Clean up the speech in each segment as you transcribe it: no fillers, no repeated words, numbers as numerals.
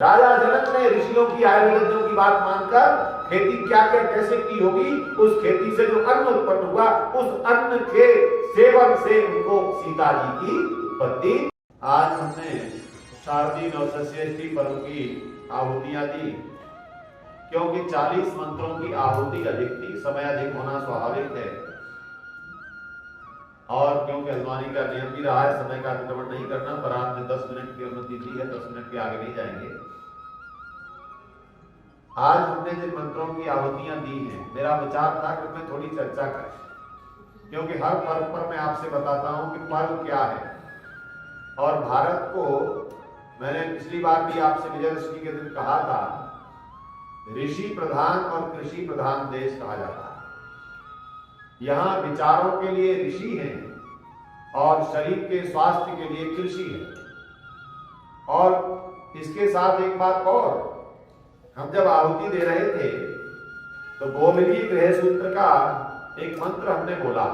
राजा जनक ने ऋषियों की आयुर्वेदियों की बात मानकर खेती क्या क्या कैसे की होगी, उस खेती से जो अन्न उत्पन्न हुआ उस अन्न के सेवन से उनको सीता जी की उत्पत्ति। आज हमने शारदीय नवसृष्टि पर्व की आहुतियां दी, क्योंकि 40 मंत्रों की आहुति अधिक थी, समय अधिक होना स्वाभाविक है, और क्योंकि हल्द्वानी का नियम भी रहा है समय का अतिक्रमण नहीं करना, पर आपने 10 मिनट की अनुमति दी है, 10 मिनट के आगे नहीं जाएंगे। आज हमने जिन मंत्रों की आहुतियां दी हैं, मेरा विचार था कि मैं थोड़ी चर्चा करें, क्योंकि हर पर्व पर मैं आपसे बताता हूं कि पर्व क्या है। और भारत को मैंने पिछली बार भी आपसे विजयदशमी के दिन कहा था, ऋषि प्रधान और कृषि प्रधान देश कहा जाता है। यहां विचारों के लिए ऋषि हैं और शरीर के स्वास्थ्य के लिए कृषि है। और इसके साथ एक बात और, हम जब आहुति दे रहे थे तो गोमती गृह सूत्र का एक मंत्र हमने बोला,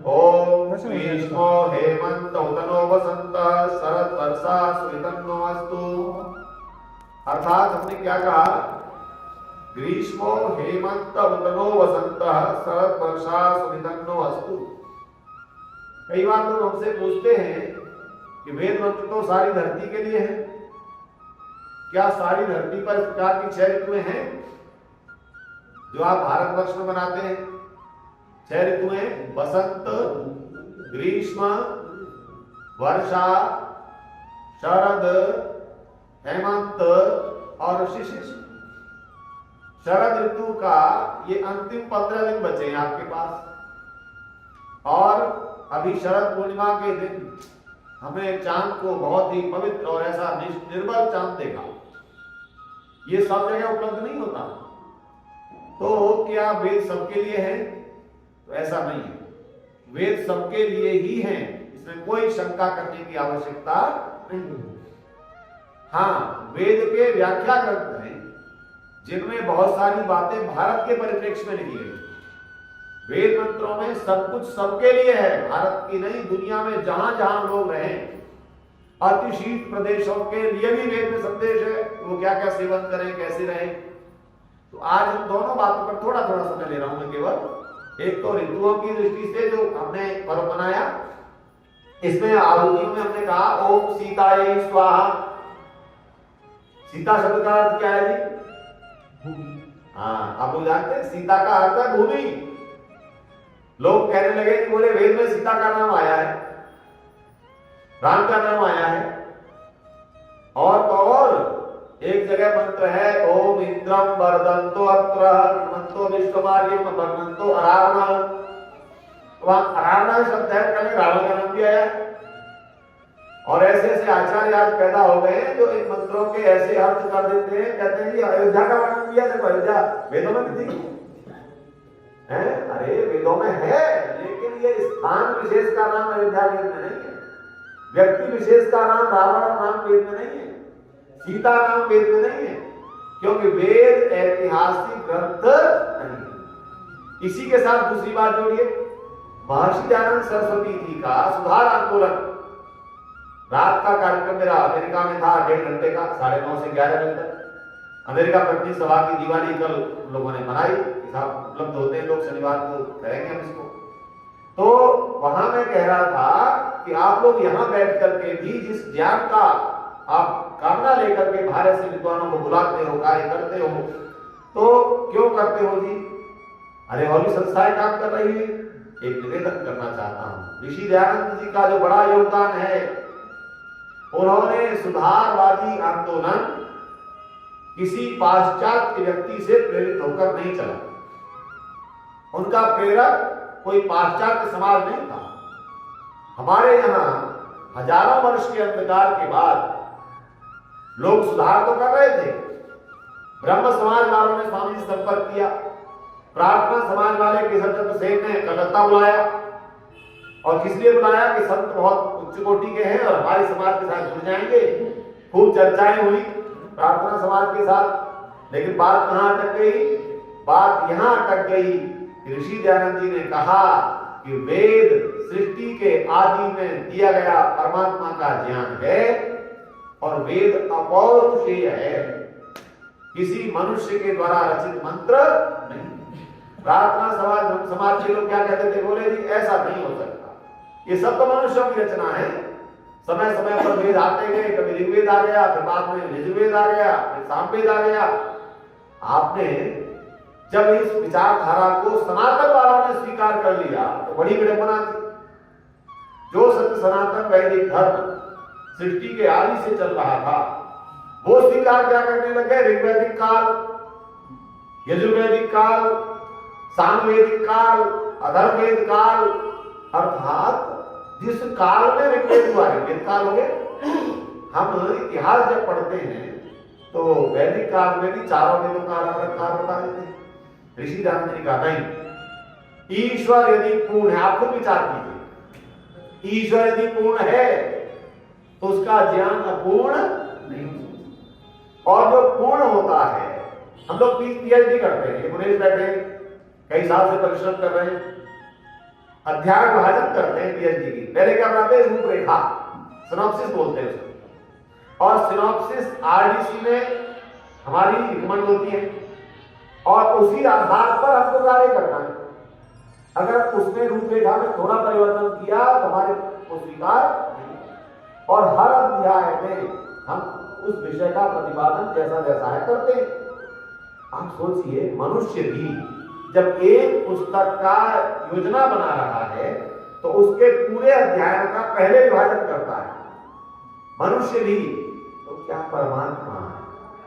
ओम ग्रीष्मो हेमंत उदनो वसंत शरद वर्षा सुमितन्नो अस्तु। अर्थात हमने क्या कहा, ग्रीष्मो हेमंत उदनो वसंत शरद वर्षा सुमितन्नो अस्तु। कई बार लोग हमसे पूछते हैं कि वेद मंत्र तो सारी धरती के लिए है, क्या सारी धरती पर इस प्रकार की 6 ऋतुएं हैं जो आप भारतवर्ष में बनाते हैं? 6 ऋतुएं बसंत, ग्रीष्म, वर्षा, शरद, हेमंत और शिशिर। शरद ऋतु का ये अंतिम 15 दिन बचे हैं आपके पास, और अभी शरद पूर्णिमा के दिन हमें चांद को बहुत ही पवित्र और ऐसा निर्मल चांद देखा। ये सब जगह उपलब्ध नहीं होता। तो क्या वेद सबके लिए है? तो ऐसा नहीं है, वेद सबके लिए ही है, इसमें कोई शंका करने की आवश्यकता नहीं। हाँ, वेद के व्याख्या ग्रंथ हैं जिनमें बहुत सारी बातें भारत के परिप्रेक्ष्य में लिखी गई। वेद मंत्रों में सब कुछ सबके लिए है, भारत की नहीं, दुनिया में जहां जहां लोग रहें, अति शीत प्रदेशों के लिए भी वेद में संदेश है, वो क्या क्या सेवन करें, कैसे रहें। तो आज हम दोनों बातों पर थोड़ा थोड़ा समय ले रहा हूं मैं केवल। एक तो ऋतुओं की दृष्टि से जो हमने पर्व बनाया, इसमें आहुतियों में हमने कहा ओम सीतायै स्वाहा। सीता शब्द का अर्थ क्या है जी? हाँ, आप लोग जानते हैं सीता का अर्थ है भूमि। लोग कहने लगे कि बोले वेद में सीता का नाम आया है, राम का नाम आया है, और तो और एक जगह मंत्र है ओम इंद्रम वर्धन्तो अत्र हनुमन्तो विश्वमार्यम वर्धन्तो अरावण। वहां अरावण शब्द है, कल रावण का नाम भी आया है। और ऐसे ऐसे आचार्य आज पैदा हो गए हैं जो इन मंत्रों के ऐसे अर्थ कर देते हैं, कहते हैं कि अयोध्या का वर्णन किया, देखो अयोध्या वेदों में भी थी है। अरे वेदों में है, लेकिन ये स्थान विशेष का नाम अयोध्या वेद में नहीं है, व्यक्ति विशेष का नाम रावण नाम वेद में नहीं है, सीता नाम वेद में नहीं है, क्योंकि वेद ऐतिहासिक ग्रंथ नहीं। इसी के साथ दूसरी बात जोड़िए, महर्षि दयानंद सरस्वती जी का सुधार आंदोलन, रात का कार्यक्रम मेरा अमेरिका में था, 1.5 घंटे का, 9:30 से 11 बजे तक। अमेरिका प्रतिनिधि सभा की दिवाली कल लोगों ने मनाई, हिसाब उपलब्ध होते हैं लोग, शनिवार को करेंगे हम इसको। तो वहां मैं कह रहा था कि आप लोग यहां बैठ करके भी जिस ज्ञान का आप कामना लेकर के भारत से विद्वानों को बुलाते हो, कार्य करते हो, तो क्यों करते हो जी? अरे और भी संस्थाएं काम कर रही है। एक निवेदन करना चाहता हूं, ऋषि दयानंद जी का जो बड़ा योगदान है, उन्होंने सुधारवादी आंदोलन किसी पाश्चात्य व्यक्ति से प्रेरित होकर नहीं चला। उनका प्रेरक कोई पाश्चात्य समाज नहीं था। हमारे यहां हजारों वर्ष के अंधकार के बाद लोग सुधार तो कर रहे थे। ब्रह्म समाज वालों ने स्वामी जी संपर्क किया, प्रार्थना समाज वाले केशवचंद्र सेन ने कलकत्ता बुलाया, और किस लिए बुलाया कि संत बहुत उच्च कोटि के हैं और हमारे समाज के साथ जुड़ जाएंगे। खूब चर्चाएं हुई प्रार्थना समाज के साथ, लेकिन बात कहां अटक गई? बात यहां अटक गई, ऋषि दयानंद जी ने कहा कि वेद सृष्टि के आदि में दिया गया परमात्मा का ज्ञान है, और वेद अपौरुषेय है, किसी मनुष्य के द्वारा रचित मंत्र नहीं। प्रार्थना समाज के लोग क्या कहते थे, बोले जी ऐसा नहीं हो सकता, ये सब तो मनुष्यों की रचना है। समय समय पर वेद आते गए, कभी ऋग्वेद आ गया, फिर बाद में यजुर्वेद आ गया, फिर सामवेद आ गया। आपने जब इस विचारधारा को सनातन वालों ने स्वीकार कर लिया तो बड़ी विडंबना थी। जो सत्य सनातन वैदिक धर्म सृष्टि के आदि से चल रहा था, वो स्वीकार क्या करने लगे, ऋग्वैदिक काल, यजुर्वेदिक काल, सामवेदिक काल, अथर्ववेद काल, अर्थात जिस काल में ऋग्वेद हुआ ऋग्वेद काल हो गए। हम इतिहास जब पढ़ते हैं तो वैदिक काल में भी चारों वेदों का अलग अलग काल बता देते हैं। ऋषि दयानंद ने कहा नहीं, ईश्वर यदि पूर्ण है, आप खुद विचार कीजिए, ईश्वर यदि पूर्ण है तो उसका ज्ञान अपूर्ण नहीं। और जो पूर्ण होता है, हम लोग पीएचडी करते हैं, मुनेश बैठे कई साल से परिश्रम कर रहे हैं, अध्याय विभाजन करते हैं पीएचडी की। पहले क्या बनाते हैं, रूपरेखा, सिनॉप्सिस बोलते हैं उसको। और सिनॉप्सिस आरडीसी में हमारी रिकमेंड होती है और उसी आधार पर हमको कार्य करना है। अगर उसने रूपरेखा में थोड़ा परिवर्तन किया तो हमारे को स्वीकार नहीं। और हर अध्याय में हम उस विषय का प्रतिपादन जैसा जैसा है करते हैं। आप सोचिए, मनुष्य भी जब एक पुस्तक का योजना बना रहा है तो उसके पूरे अध्यायों का पहले विभाजन करता है। मनुष्य भी तो क्या परमात्मा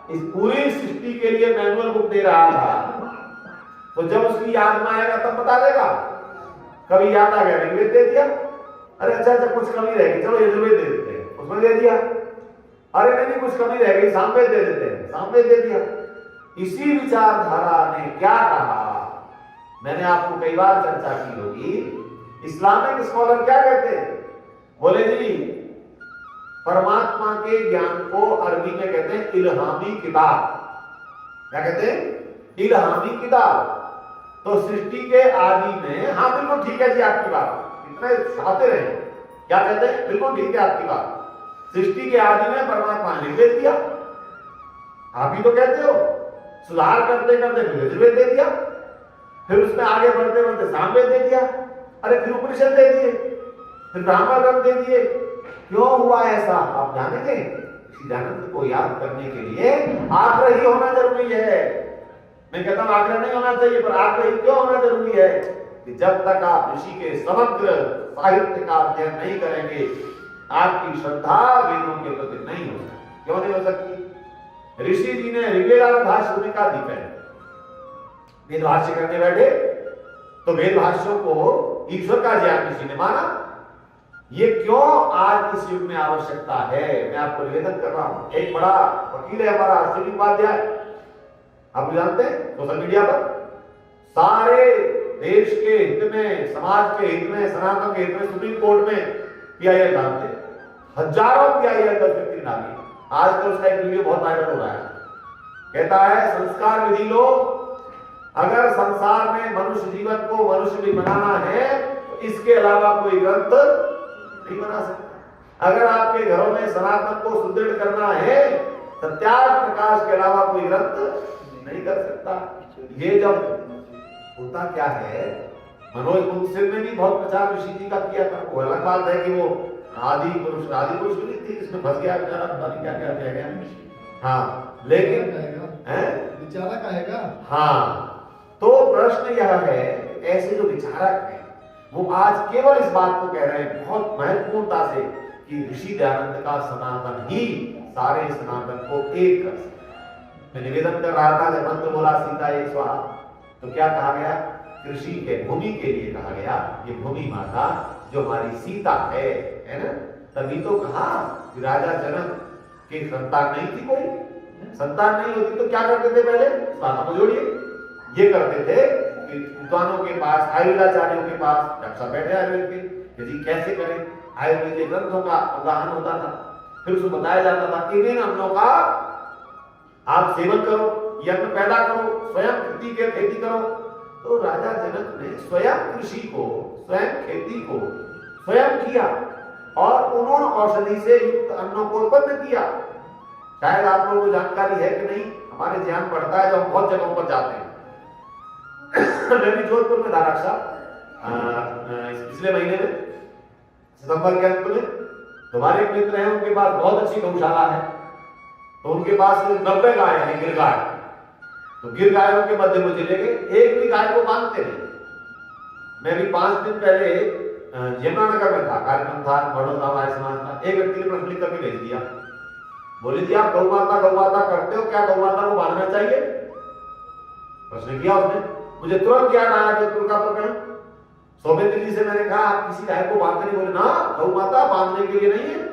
इस पूरी सृष्टि के लिए मैनुअल बुक दे रहा था, तो जब उसकी याद में आएगा तब बता देगा। कभी याद आ गया, ऋग्वेद दे दिया, अरे अच्छा कुछ कमी रहेगी, चलो यजुर्वेद दे देते हैं, उसमें दे दिया। अरे नहीं कुछ कमी रह गई, सामवेद दे देते हैं, सामवेद दे दिया। इसी विचारधारा ने क्या कहा, मैंने आपको कई बार चर्चा की होगी। इस्लामिक स्कॉलर क्या कहते हैं, बोले जी परमात्मा के ज्ञान को अरबी में कहते हैं इल्हामी किताब। क्या कहते हैं, इल्हामी किताब। तो सृष्टि के आदि में, हाँ बिल्कुल ठीक है जी आपकी बात, इतने चाहते रहे, क्या कहते हैं, बिल्कुल ठीक है आपकी बात। सृष्टि के आदि में परमात्मा ने लिख दिया, आप ही तो कहते हो। सुधार करते करते फिर यजुर्वेद दे दिया, फिर उसमें आगे बढ़ते बढ़ते सामवेद दे दिया, अरे फिर उपनिषद दे दिए, फिर ब्राह्मण ग्रंथ दे दिए। क्यों हुआ ऐसा आप जानेंगे। सिद्धांत को याद करने के लिए आग्रही होना जरूरी है। मैं कहता हूं आग्रह नहीं होना चाहिए, पर आग्रही क्यों होना जरूरी है कि जब तक आप ऋषि के समग्र साहित्य का अध्ययन नहीं करेंगे, आपकी श्रद्धा वेदों के प्रति नहीं हो सकती। क्यों नहीं हो सकती। ऋषि जी ने ऋग्वेद भाष्य में क्या दिखा है, वेद भाष्य करने बैठे तो वेद भाष्यों को ईश्वर का ज्ञान ऋषि ने माना। ये क्यों आज इस युग में आवश्यकता है, मैं आपको निवेदन कर रहा हूं। एक बड़ा वकील है हमारा अश्विनी उपाध्याय, आप जानते हैं, सोशल मीडिया पर सारे देश के हित में, समाज के हित में, सनातन के हित में सुप्रीम कोर्ट में पीआईएल डालते हैं, हजारों पीआईएल डाली। आजकल उसका एक वीडियो बहुत वायरल हो रहा है, कहता है संस्कार विधि लो, अगर संसार में मनुष्य जीवन को मनुष्य भी बनाना है तो इसके अलावा कोई ग्रंथ नहीं बना सकता। अगर आपके घरों में सनातन को सुदृढ़ करना है, सत्यार्थ प्रकाश के अलावा कोई ग्रंथ नहीं कर सकता। ये जब होता क्या है, मनोज मुंसिर ने भी बहुत प्रचार ऋषि जी का किया था। वो अलग बात है कि वो आदि पुरुष भी थी, इसमें फंस गया बेचारा, पता नहीं क्या क्या कह गया। हाँ लेकिन विचारक आएगा। हाँ, तो प्रश्न यह है, ऐसे जो विचारक हैं वो आज केवल इस बात को कह रहे हैं बहुत महत्वपूर्णता से कि ऋषि दयानंद का सनातन ही सारे सनातन को एक कर सकता। मैं निवेदन कर रहा था जब मंत्र बोला सीता एक स्वाहा, तो क्या कहा गया, कृषि के भूमि के लिए कहा गया, ये भूमि माता जो हमारी सीता है ना। तभी तो कहा कि राजा जनक की संतान नहीं थी, कोई संतान नहीं होती तो क्या करते थे, पहले स्वाहा को जोड़िए, ये करते थे कि विद्वानों के पास, आयुर्वेदाचार्यों के पास डॉक्टर बैठे आयुर्वेद के, यदि कैसे करें, आयुर्वेद के ग्रंथों का अवगाहन होता था, फिर उसको बताया जाता था कि इन अम्लों का आप सेवन करो, यज्ञ पैदा करो, स्वयं खेती करो। तो राजा जनक ने स्वयं कृषि को, स्वयं खेती को स्वयं किया और उन्होंने औषधि से युक्त अन्नों को उत्पन्न किया। शायद आप लोगों को जानकारी है कि नहीं, हमारे ध्यान पड़ता है जब हम बहुत जगहों पर जाते हैं। मैं भी जोधपुर में था रक्षा पिछले महीने में, सितंबर के अंत में। तुम्हारे एक मित्र हैं, उनके पास बहुत अच्छी गौशाला है, तो उनके पास 90 गाय है, गिर गाय। तो गिर गायों के मध्य मुझे ले गए, एक भी गाय को बांधते नहीं। मैं भी 5 दिन पहले यमुनानगर में था, कार्यक्रम था, बड़ौदा हमारे समाज का। एक व्यक्ति ने प्रश्न लिख करके भेज दिया, बोले जी आप गौ माता करते हो, क्या गौ माता को बांधना चाहिए? प्रश्न किया उसने, मुझे तुरंत याद आया जोधपुर का प्रकरण। सौमित्र जी से मैंने कहा आप किसी गाय को बांधते नहीं? बोले ना, गौ माता बांधने के लिए नहीं है।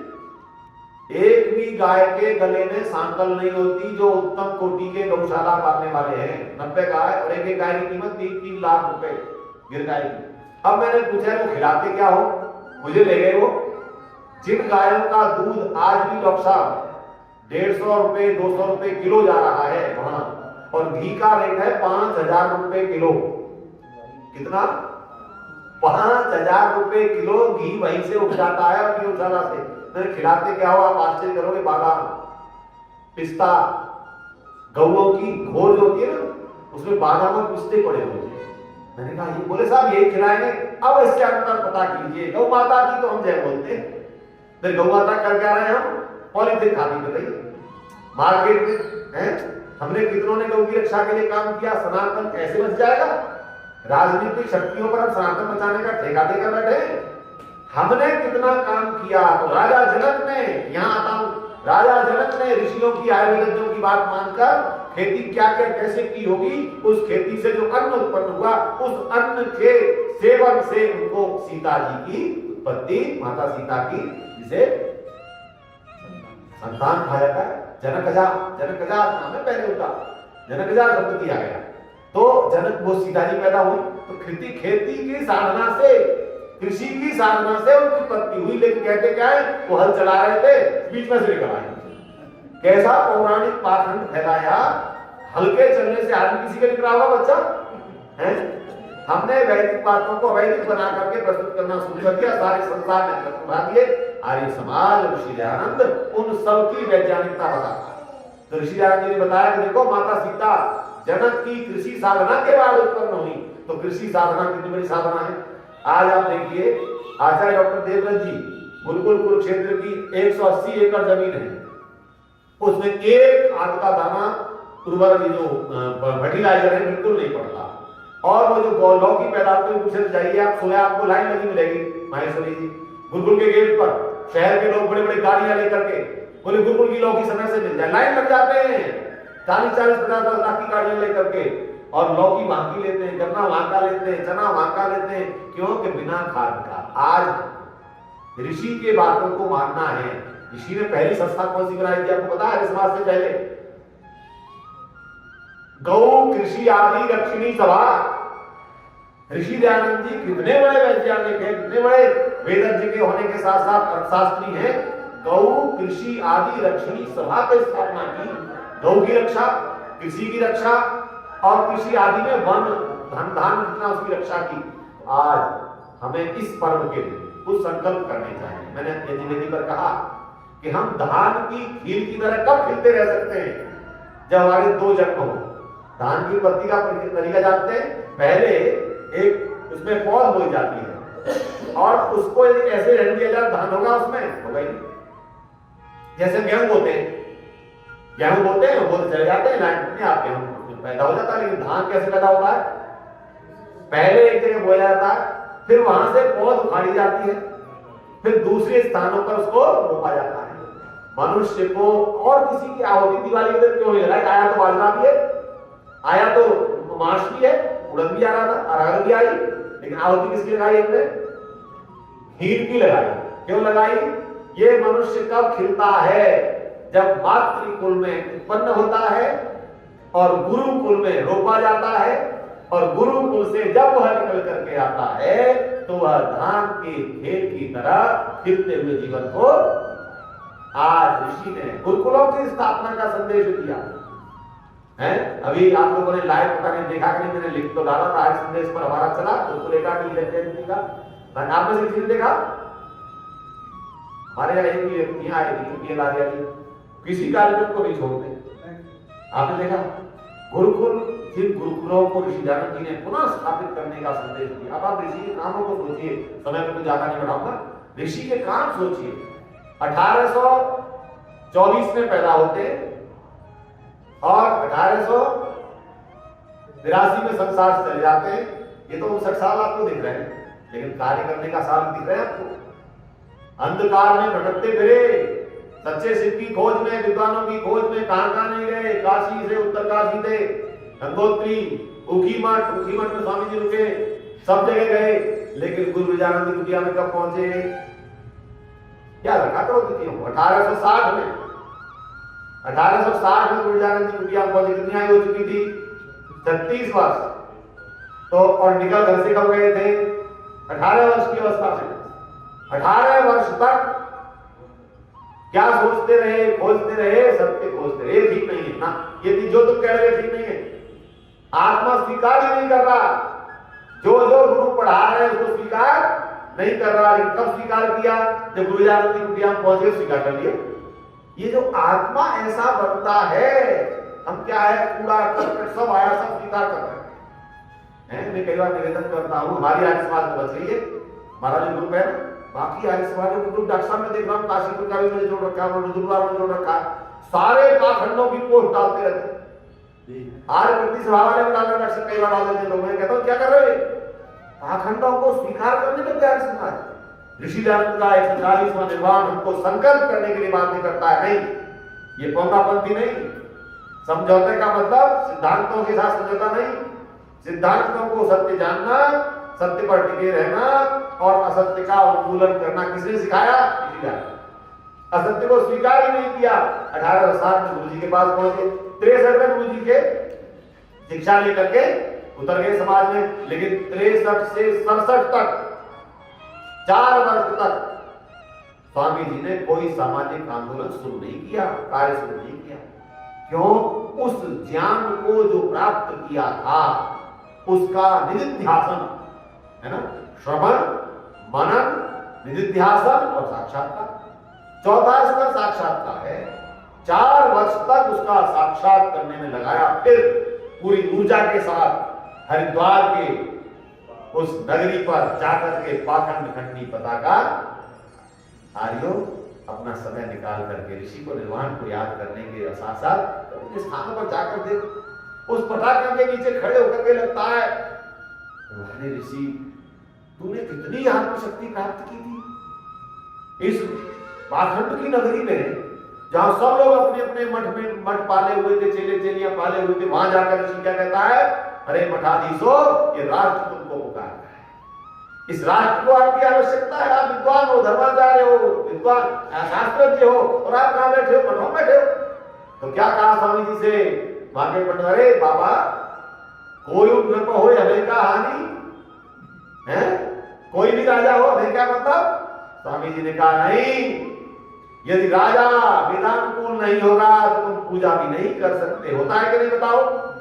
एक भी गाय के गले में सांकल नहीं होती जो उत्तम कोटि के गौशाला पालने वाले हैं। 90 गाय और एक गाय की कीमत 3-3 लाख रुपए गिर गाय की। अब मैंने पूछा वो खिलाते क्या हो, मुझे ले गए वो। जिन गायों का दूध आज भी डॉक्टर साहब 150 रुपए 200 रुपए किलो जा रहा है वहां, और घी का रेट है 5000 रुपए किलो। कितना? 5000 रुपए किलो घी वहीं से उठ जाता है अपनी गौशाला से। मैंने खिलाते क्या हो, आप आश्चर्य करोगे, बादाम, पिस्ता, गौओं की घोल जो होती है ना, उसमें बादाम और पिस्ते पड़े हुए हैं। मैंने कहा ये, बोले साहब यही खिलाएंगे। अब इसके अंतर पता कीजिए, गौ माता की तो हम जय बोलते हैं, फिर गौ माता कर क्या रहे हैं हम? पॉलिथिन खाती कर रही है मार्केट में है। हमने कितनों ने गौ की रक्षा के लिए काम किया, सनातन कैसे बच जाएगा? राजनीतिक शक्तियों पर हम सनातन बचाने का ठेका देकर बैठे। हमने कितना काम किया। तो राजा जनक ने, यहां आता हूं, राजा जनक ने ऋषियों की आयुर्वेदियों की बात मानकर खेती क्या क्या कैसे की होगी, उस खेती से जो अन्न उत्पन्न हुआ, उस अन्न के सेवन से उनको सीता जी की उत्पत्ति, माता सीता की, जिसे संतान कहा जाता है। जनकजा नाम है पहले उनका, जनकजा शब्द दिया गया। तो जनक वो सीता जी पैदा हुई। तो खेती की साधना से, कृषि की साधना से उनकी उत्पत्ति हुई। लेकिन कहते क्या है, वो हल चला रहे थे, बीच में से निकल आए। कैसा पौराणिक पाखंड फैलाया, हल्के चलने से आदमी किसी का निकला होगा बच्चा है। हमने वैदिक बातों को वैदिक बना करके प्रस्तुत करना शुरू कर दिया, सारे संसार में उठा दिए। आर्य समाज, ऋषि दयानंद उन सब की वैज्ञानिकता बताता है। तो ऋषि दयानंद जी ने बताया कि देखो माता सीता जनक की कृषि साधना के बाद उत्पन्न हुई। तो कृषि साधना कितनी बड़ी साधना है। आज आप देखिए, आचार्य डॉक्टर देवव्रत जी गुरुकुल कुरुक्षेत्र की 180 एकड़ जमीन है, उसमें एक आध का दाना उर्वरक जो फर्टिलाइजर है बिल्कुल नहीं पड़ता। और वो जो लौकी पैदा होती है, पूछे जाइए आप, सुबह आपको लाइन लगी मिलेगी माहेश्वरी जी गुरुकुल के गेट पर। शहर के लोग बड़े बड़े गाड़ियां लेकर के बोले गुरुकुल की लौकी समय से मिल जाए, लाइन लग जाते हैं 40-50 लाख की गाड़ियां लेकर के, और लौकी वहां की लेते हैं, गन्ना वहां का लेते हैं, चना वहां का लेते हैं। क्यों? कि बिना खाद का। आज ऋषि के बातों को मानना है। ऋषि ने पहली संस्था कौन सी बनाई थी आपको पता है? समाज से पहले गौ कृषि आदि रक्षिणी सभा। ऋषि दयानंद जी कितने बड़े वैज्ञानिक हैं, कितने बड़े वेदज्ञ के होने के साथ साथ अर्थशास्त्री हैं। गौ कृषि आदि रक्षिणी सभा की स्थापना की। गौ की रक्षा, कृषि की रक्षा, और कृषि आदि में वन धन धान जितना उसकी रक्षा की। आज हमें इस पर्व के लिए कुछ संकल्प करने चाहिए। मैंने यजुर्वेदी पर कहा कि हम धान की खीर की तरह कब खिलते रह सकते हैं? जब हमारे 2 जन्म हो। धान की पत्ती का तरीका जानते हैं? पहले एक उसमें पौध बोई जाती है और उसको ऐसे रहने दिया जाए, धान होगा उसमें, होगा ही नहीं। जैसे गेहूं बोते हैं, वो चले जाते हैं, लाइन में आप गेहूं पैदा हो जाता है। लेकिन धान कैसे पैदा होता है? पहले एक जगह बोया जाता है, फिर वहां से पौध उखाड़ी जाती है, फिर दूसरे स्थानों पर उसको रोपा जाता है। मनुष्य को और किसी की आहुति दिवाली के दिन क्यों नहीं लगाई? आया तो बाजरा भी है, आया तो मांस भी है, उड़द भी आ रहा था, अरहर भी आई, लेकिन आहुति किसकी लगाई? हमने हीर की लगाई। क्यों लगाई? ये मनुष्य कब खिलता है? जब मातृकुल में उत्पन्न होता है और गुरुकुल में रोपा जाता है, और गुरुकुल से जब वह निकल करके आता है तो वह धान के खेत की तरह खिलते हुए जीवन को, आज ऋषि ने गुरुकुलों की स्थापना का संदेश दिया है। अभी आप लोगों ने लाइव पता नहीं देखा कि नहीं, मैंने लिख तो डाला था, आज संदेश पर हमारा चला गुरुकुल एकाडमी का। आपने से किसी ने देखा? हमारे यहाँ एक व्यक्ति आए थे, किसी कार्यक्रम को नहीं छोड़ते। आपने देखा गुरुकुल, जिन गुरुकुलों को ऋषि दयानंद जी ने पुनः स्थापित करने का संदेश दिया। अब आप ऋषि के कामों को सोचिए, समय पर तो ज्यादा नहीं बढ़ाऊंगा, ऋषि के काम सोचिए। 1824 में पैदा होते और 1882 में संसार से चले जाते हैं। ये तो 59 साल आपको दिख रहे हैं, लेकिन कार्य करने का साल दिख रहे हैं आपको। अंधकार में भटकते फिरे, सच्चे शिव की खोज में, विद्वानों की खोज में, कहां नहीं गए। काशी से उत्तरकाशी थे, गंगोत्री, उखी मठ में स्वामी जी रुके, सब जगह गए, लेकिन गुरु विजयानंद की कुटिया में कब पहुंचे? क्या रखा करो 1860 में 1860 में गुरु विजयानंद की कुटिया में पहुंचे। कितनी आयु हो चुकी थी? 36 वर्ष। तो और निकल घर से कब गए थे? 18 वर्ष की अवस्था में। 18 वर्ष तक क्या सोचते रहे, खोजते रहे, सत्य खोजते रहे। ठीक नहीं है ना, ये जो तुम कह रहे ठीक नहीं है। आत्मा स्वीकार ही नहीं कर रहा, जो गुरु पढ़ा रहे हैं उसको स्वीकार नहीं कर रहा। लेकिन कब स्वीकार किया? जब गुरु विजयानंद की कुटिया में पहुंचे, स्वीकार कर लिया। ये जो आत्मा ऐसा बनता है, हम क्या है, कूड़ा करकट सब आया, सब स्वीकार कर रहे हैं। मैं कई बार निवेदन करता हूं, हमारी आर्य समाज में बच रही है, हमारा जो ग्रुप है, बाकी आर्य समाज के ग्रुप, डॉक्टर साहब में देख रहा हूं, काशीपुर का भी मैंने जोड़ रखा है, रुद्रपुर में जोड़ रखा है, सारे पाखंडों की पोस्ट डालते रहते। आर्य प्रति सभा वाले में डालने डॉक्टर कई बार डाल देते लोग। मैं कहता हूं क्या कर रहे हैं? पाखंडों को स्वीकार करने में तैयार समाज। ऋषि दयानंद का 140वां निर्वाण हमको संकल्प करने के लिए बात नहीं करता है। नहीं, ये पोंगापंथी नहीं। समझौते का मतलब सिद्धांतों के साथ समझौता नहीं, सिद्धांतों को सत्य जानना, सत्य पर टिके रहना और असत्य का उन्मूलन करना किसने सिखाया? असत्य को स्वीकार ही नहीं किया। 1860 में गुरु जी के पास पहुंचे, 63 में गुरु जी के शिक्षा लेकर के उतर गए समाज में। लेकिन 63 से 67 तक 4 वर्ष तक स्वामी जी ने कोई सामाजिक आंदोलन शुरू नहीं किया, कार्य शुरू नहीं किया। क्यों? उस ज्ञान को जो प्राप्त किया था उसका निधिध्यासन है ना, श्रवण, मनन, निधिध्यासन और साक्षात्कार। चौथा इसका साक्षात्कार है। 4 वर्ष तक उसका साक्षात करने में लगाया। फिर पूरी ऊर्जा के साथ हरिद्वार के उस नगरी पर जाकर के पाखंड खंडी पताका, आर्यो अपना समय निकाल करके ऋषि को निर्वाण को याद करने के साथ साथ उनके स्थानों पर जाकर देख, उस पटाखे के नीचे खड़े होकर के लगता है, अरे ऋषि तूने कितनी आत्मशक्ति प्राप्त की थी इस पाखंड की नगरी में, जहां सब लोग अपने अपने मठ पाले हुए थे, चेले चेलियां पाले हुए थे। वहां जाकर ऋषि क्या कहता है? अरे मठाधीशो, ये राष्ट्र तुमको पुकार रहा है, इस राष्ट्र को आपकी आवश्यकता है। आप विद्वान हो, धर्माचार्य हो, विद्वान शास्त्रज्ञ हो, और आप कहां बैठे हो? मठों में बैठे हो। तो क्या कहा स्वामी जी से? मांगे पंडित, अरे बाबा कोई नृप हो हमें क्या हानि है, कोई भी राजा हो हमें क्या मतलब? स्वामी जी ने कहा नहीं, यदि राजा वेदानुकूल नहीं होगा तो तुम पूजा भी नहीं कर सकते। होता है कि नहीं बताओ?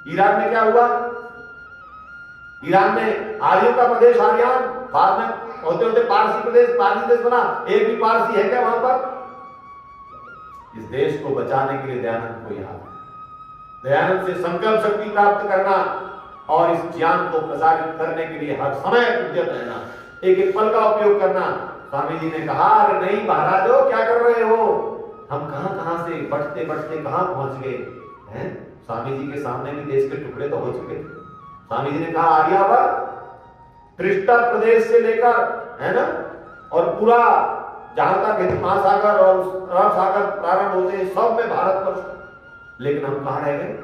ईरान में क्या हुआ? ईरान में आर्यों का प्रदेश आर्यान, बाद में होते होते पारसी प्रदेश, पारसी देश बना। एक भी पारसी है क्या वहां पर? इस देश को बचाने के लिए दयानंद को याद है, दयानंद से संकल्प शक्ति प्राप्त करना और इस ज्ञान को प्रसारित करने के लिए हर समय उद्यत रहना, एक एक पल का उपयोग करना। स्वामी जी ने कहा, अरे नहीं महाराजो, क्या कर रहे हो? हम कहां से बढ़ते बढ़ते कहां पहुंच गए हैं। स्वामी जी के सामने भी देश के टुकड़े तो हो चुके थे। स्वामी जी ने कहा, आर्यावर्त त्रिष्टा प्रदेश से लेकर है ना, और पूरा जहां तक हिंद महासागर और अरब सागर प्रारंभ होते हैं, सब में भारतवर्ष। लेकिन हम कहां रह गए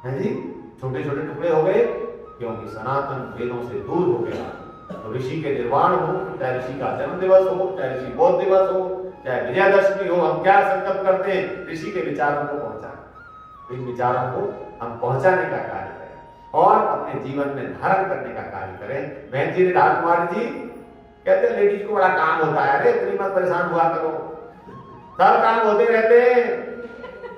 हैं जी? छोटे छोटे टुकड़े हो गए, क्योंकि सनातन वेदों से दूर हो गया। तो ऋषि के निर्वाण हो, चाहे ऋषि का जन्म दिवस हो, चाहे ऋषि बौद्ध दिवस हो, चाहे विजयादशमी हो, हम क्या संकल्प करते हैं? ऋषि के विचारों को पहुंचाना, इन विचारों को हम पहुंचाने का कार्य करें और अपने जीवन में धारण करने का कार्य करें। बहन जी ने ढाल कुमारी जी कहते हैं, लेडीज को बड़ा काम होता है, अरे इतनी मत परेशान हुआ करो, सब काम होते रहते हैं।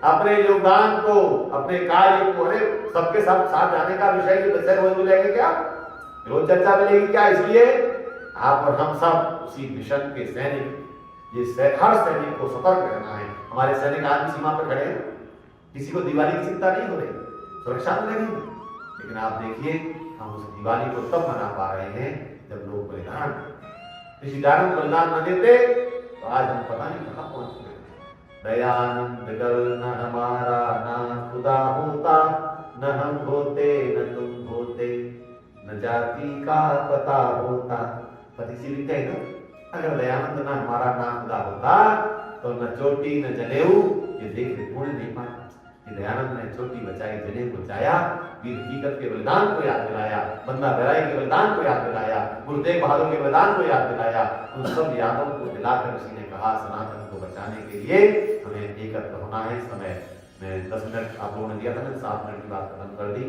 अपने योगदान को, अपने कार्य को, अरे सबके साथ जाने का विषय रोज मिलेगा क्या? रोज चर्चा मिलेगी क्या? इसलिए आप और हम सब उसी मिशन के सैनिक, हर सैनिक को सतर्क रहना है। हमारे सैनिक आज भी सीमा पर खड़े हैं, किसी को दिवाली की चिंता नहीं हो रही, सुरक्षा में लगी। लेकिन आप देखिए हम उस दिवाली को तब मना पा रहे हैं जब लोग बलिदान, किसी कारण बलिदान न देते तो आज हम पता नहीं कहां पहुंच गए। दयानंद गल न हमारा ना खुदा होता, न हम होते न तुम होते, न जाति का पता होता। पति से लिखते हैं ना, अगर दयानंद ना हमारा ना खुदा होता तो न चोटी न जनेऊ ये देख ढूंढ नहीं पाए। दयानंद ने चोटी बचाई, जनेऊ बचाया, वीर हकीकत के बलिदान को याद दिलाया, बंदा दराई के बलिदान को याद दिलाया, गुरु तेग बहादुर के बलिदान को याद दिलाया। उन सब यादों को दिलाकर किसी ने कहा सनातन को बचाने के लिए हमें एकत्र होना है। समय में 10 मिनट आप लोगों ने दिया था, मैंने 7 मिनट की बात खत्म कर दी।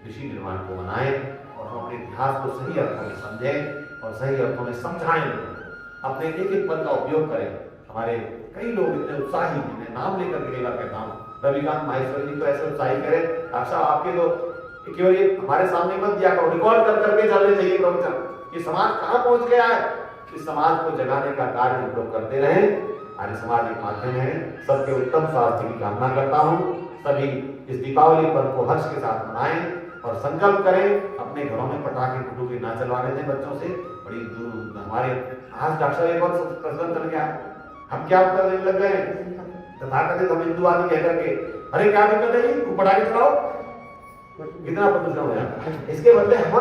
ऋषि निर्माण को मनाएं और हम अपने इतिहास को सही अर्थों में समझें और सही अर्थों में समझाएं लोगों को, अपने एक एक पद का उपयोग करें। हमारे कई लोग इतने उत्साही, जिन्हें नाम लेकर के कहता हूँ, रविकांत माहेश्वरी जी को ऐसे उत्साही करें। अच्छा आपके तो केवल ये हमारे सामने मत दिया करो, रिकॉर्ड कर करके चलने चाहिए प्रवचन। ये समाज कहाँ पहुंच गया है, इस समाज को जगाने का कार्य हम लोग करते रहें। आर्य समाज एक माध्यम है। सबके उत्तम स्वास्थ्य की कामना करता हूँ। सभी इस दीपावली पर्व को हर्ष के साथ मनाएं और संकल्प करें अपने घरों में पटाखे फुटूके ना चलवाने दें बच्चों से। बड़ी दूर हमारे आज डॉक्टर एक और प्रश्न चल गया, हम क्या उत्तर देने लग गए, तथाकथित हम हिंदू आदि कह करके, अरे क्या दिक्कत है जी, पटाखे चलाओ, कितना प्रदूषण हो जाता है। इसके बदले हम